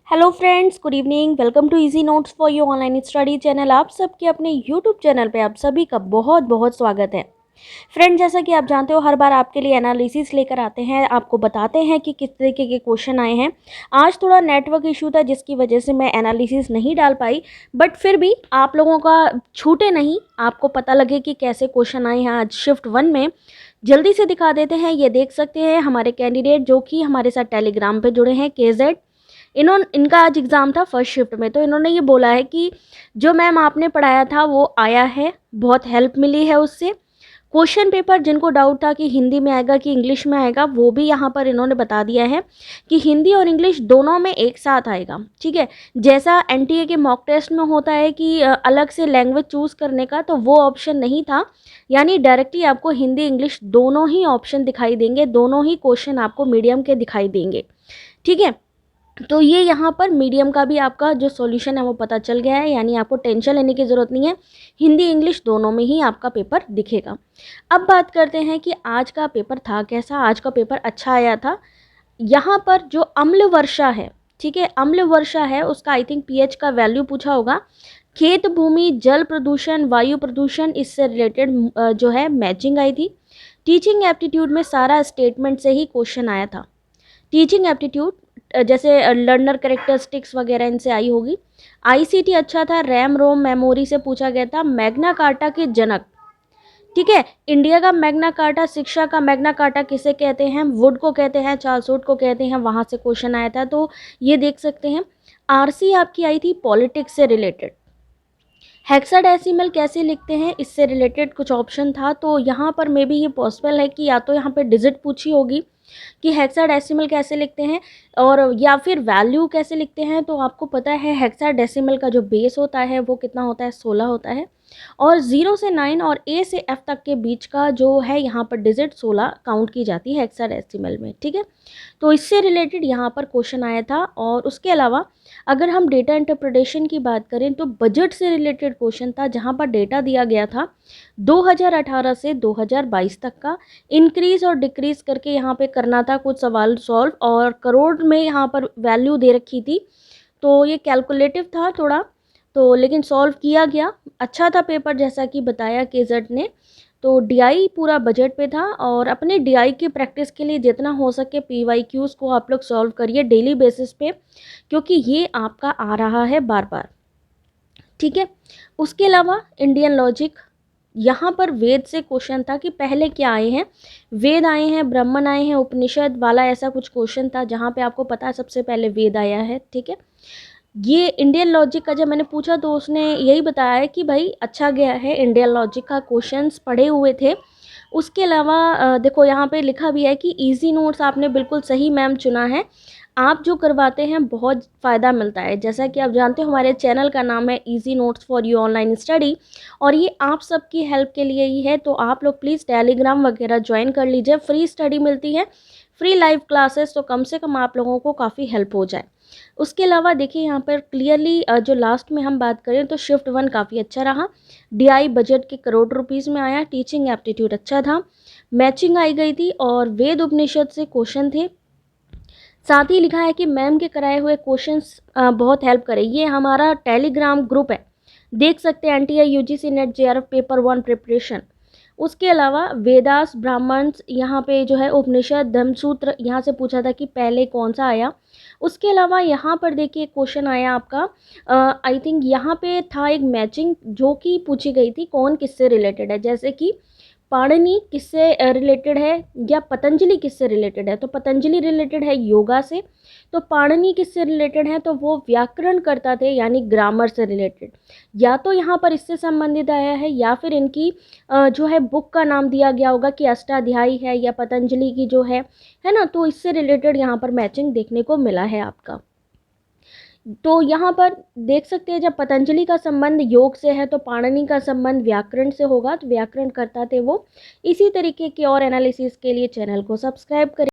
Hello friends, good evening. Welcome to easy notes for you online study channel. आप सबके अपने YouTube channel पे आप सभी का बहुत बहुत स्वागत है। फ्रेंड, जैसा कि आप जानते हो, हर बार आपके लिए एनालिसिस लेकर आते हैं, आपको बताते हैं कि किस तरीके के क्वेश्चन आए हैं। आज थोड़ा नेटवर्क इशू था जिसकी वजह से मैं एनालिसिस नहीं डाल पाई, बट फिर भी आप लोगों का छूटे नहीं, आपको पता लगे कि कैसे क्वेश्चन आए हैं आज शिफ्ट 1 में। जल्दी से दिखा देते हैं। ये देख सकते हैं हमारे कैंडिडेट जो कि हमारे साथ टेलीग्राम पे जुड़े हैं, केजेड। इनका आज एग्ज़ाम था फर्स्ट शिफ्ट में, तो इन्होंने ये बोला है कि जो मैम आपने पढ़ाया था वो आया है, बहुत हेल्प मिली है उससे। क्वेश्चन पेपर जिनको डाउट था कि हिंदी में आएगा कि इंग्लिश में आएगा, वो भी यहाँ पर इन्होंने बता दिया है कि हिंदी और इंग्लिश दोनों में एक साथ आएगा। ठीक है, जैसा एनटीए के मॉक टेस्ट में होता है कि अलग से लैंग्वेज चूज़ करने का, तो वो ऑप्शन नहीं था। यानी डायरेक्टली आपको हिंदी इंग्लिश दोनों ही ऑप्शन दिखाई देंगे, दोनों ही क्वेश्चन आपको मीडियम के दिखाई देंगे। ठीक है, तो ये यहाँ पर मीडियम का भी आपका जो सॉल्यूशन है वो पता चल गया है, यानी आपको टेंशन लेने की ज़रूरत नहीं है। हिंदी इंग्लिश दोनों में ही आपका पेपर दिखेगा। अब बात करते हैं कि आज का पेपर था कैसा। आज का पेपर अच्छा आया था। यहाँ पर जो अम्ल वर्षा है, ठीक है, अम्ल वर्षा है, उसका आई थिंक पीएच का वैल्यू पूछा होगा। खेत भूमि, जल प्रदूषण, वायु प्रदूषण, इससे रिलेटेड जो है मैचिंग आई थी। टीचिंग एप्टीट्यूड में सारा स्टेटमेंट से ही क्वेश्चन आया था। टीचिंग एप्टीट्यूड जैसे लर्नर करेक्टरिस्टिक्स वगैरह इनसे आई होगी। आईसीटी अच्छा था, रैम रोम मेमोरी से पूछा गया था। मैग्ना कार्टा के जनक, ठीक है, इंडिया का मैग्ना कार्टा, शिक्षा का मैग्ना कार्टा किसे कहते हैं? वुड को कहते हैं, चार्ल्स वुड को कहते हैं, वहाँ से क्वेश्चन आया था, तो ये देख सकते हैं। आरसी आपकी आई थी पॉलिटिक्स से रिलेटेड। हेक्साडेसिमल कैसे लिखते हैं, इससे रिलेटेड कुछ ऑप्शन था, तो यहाँ पर मे बी ये पॉसिबल है कि या तो यहाँ पे डिजिट पूछी होगी कि हेक्साडेसिमल कैसे लिखते हैं, और या फिर वैल्यू कैसे लिखते हैं। तो आपको पता है हेक्साडेसिमल का जो बेस होता है वो कितना होता है, 16 होता है, और 0 से 9 और ए से एफ तक के बीच का जो है यहाँ पर डिजिट 16 काउंट की जाती है हेक्साडेसिमल में। ठीक है, तो इससे रिलेटेड यहाँ पर क्वेश्चन आया था। और उसके अलावा अगर हम डेटा इंटरप्रिटेशन की बात करें तो बजट से रिलेटेड क्वेश्चन था, जहाँ पर डेटा दिया गया था 2018 से 2022 तक का। इंक्रीज और डिक्रीज करके यहाँ पे करना था कुछ सवाल सॉल्व, और करोड़ में यहाँ पर वैल्यू दे रखी थी, तो ये कैलकुलेटिव था थोड़ा, तो लेकिन सॉल्व किया गया। अच्छा था पेपर, जैसा कि बताया केजेड ने। तो डीआई पूरा बजट पे था, और अपने डीआई की प्रैक्टिस के लिए जितना हो सके पीवाईक्यूज़ को आप लोग सॉल्व करिए डेली बेसिस पे, क्योंकि ये आपका आ रहा है बार बार। ठीक है, उसके अलावा इंडियन लॉजिक, यहाँ पर वेद से क्वेश्चन था कि पहले क्या आए हैं। वेद आए हैं, ब्राह्मण आए हैं, उपनिषद वाला ऐसा कुछ क्वेश्चन था, जहाँ पे आपको पता है सबसे पहले वेद आया है। ठीक है, ये इंडियन लॉजिक का जब मैंने पूछा तो उसने यही बताया है कि भाई अच्छा गया है, इंडियन लॉजिक का क्वेश्चंस पढ़े हुए थे। उसके अलावा देखो यहाँ पे लिखा भी है कि इजी नोट्स आपने बिल्कुल सही मैम चुना है। आप जो करवाते हैं बहुत फ़ायदा मिलता है। जैसा कि आप जानते हो हमारे चैनल का नाम है easy notes for you online study, और ये आप सबकी हेल्प के लिए ही है। तो आप लोग प्लीज़ टेलीग्राम वगैरह ज्वाइन कर लीजिए, फ्री स्टडी मिलती है, फ्री लाइव क्लासेस, तो कम से कम आप लोगों को काफ़ी हेल्प हो जाए। उसके अलावा देखिए यहाँ पर क्लियरली जो लास्ट में हम बात करें तो शिफ्ट 1 काफ़ी अच्छा रहा। डीआई बजट के करोड़ रुपीज़ में आया। टीचिंग एप्टीट्यूड अच्छा था, मैचिंग आई गई थी, और वेद उपनिषद से क्वेश्चन थे। साथ ही लिखा है कि मैम के कराए हुए क्वेश्चंस बहुत हेल्प करें। ये हमारा टेलीग्राम ग्रुप है, देख सकते हैं, NTA UGC net JRF paper 1 preparation. उसके अलावा वेदास, ब्राह्मण्स, यहाँ पे जो है उपनिषद, धम्मसूत्र, यहाँ से पूछा था कि पहले कौन सा आया। उसके अलावा यहाँ पर देखिए क्वेश्चन आया आपका, आई थिंक यहाँ पे था एक मैचिंग जो कि पूछी गई थी, कौन किससे रिलेटेड है। जैसे कि पाणिनि किससे रिलेटेड है, या पतंजलि किससे रिलेटेड है, तो पतंजलि रिलेटेड है योगा से। तो पाणिनि किससे रिलेटेड है, तो वो व्याकरण करता थे, यानी ग्रामर से रिलेटेड। या तो यहाँ पर इससे संबंधित आया है, या फिर इनकी जो है बुक का नाम दिया गया होगा कि अष्टाध्यायी है, या पतंजलि की जो है ना, तो इससे रिलेटेड यहाँ पर मैचिंग देखने को मिला है आपका। तो यहाँ पर देख सकते हैं जब पतंजलि का संबंध योग से है तो पाणिनि का संबंध व्याकरण से होगा, तो व्याकरण करता थे वो। इसी तरीके के और एनालिसिस के लिए चैनल को सब्सक्राइब करें।